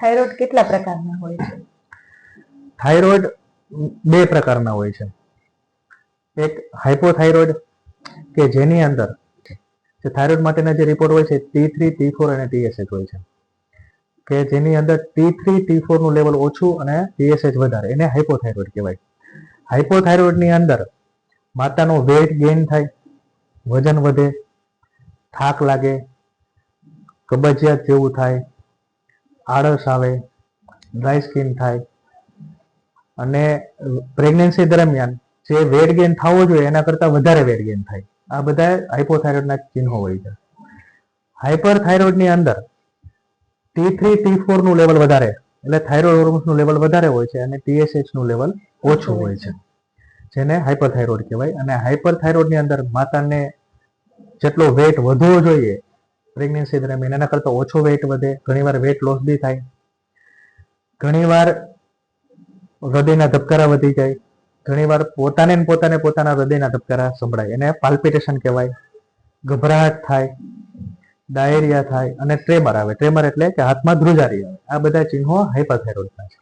Thyroid કેટલા પ્રકારના હોય છે? થાઇરોઇડ બે પ્રકારના હોય છે. એક હાઇપોથાઇરોઇડ કે જેની અંદર જે થાઇરોઇડ માટેના જે રિપોર્ટ હોય છે T3, T4 અને TSH હોય છે, કે જેની અંદર T3, T4 નું લેવલ ઓછું અને TSH વધારે, એને હાઇપોથાઇરોઇડ કહેવાય. હાઇપોથાઇરોઇડની અંદર માતાનો વેટ ગેઇન થાય, વજન વધે, થાક લાગે, કબજિયાત જેવું થાય, આળસ આવે, ડ્રાય સ્કિન થાય અને પ્રેગ્નન્સી દરમિયાન જે વેટ ગેઇન થવો જોઈએ એના કરતાં વધારે વેટ ગેઇન થાય. આ બધા હાઇપોથાઇરોઇડના ચિહ્નો હોય છે. હાઇપરથાઇરોઇડની અંદર T3, T4 નું લેવલ વધારે, એટલે થાઇરોઇડ હોર્મોન્સનું લેવલ વધારે હોય છે અને TSH નું લેવલ ઓછું હોય છે, જેને હાઇપરથાઇરોઇડ કહેવાય. અને હાઇપરથાઇરોઇડની અંદર માતાને જેટલો વેટ વધવો જોઈએ પ્રેગ્નન્સી દરમિયાન એના કરતાં ઓછો વેટ વધે, ઘણીવાર વેટ લોસ બી થાય, ઘણીવાર હૃદયના ધબકારા વધી જાય, ઘણીવાર પોતાના હૃદયના ધબકારા સંભળાય, એને પાલ્પિટેશન કહેવાય, ગભરાટ થાય, ડાયેરિયા થાય અને ટ્રેમર આવે. ટ્રેમર એટલે કે હાથમાં ધ્રુજારી આવે. આ બધા ચિહ્નો હાઇપરથાઇરોઇડના છે.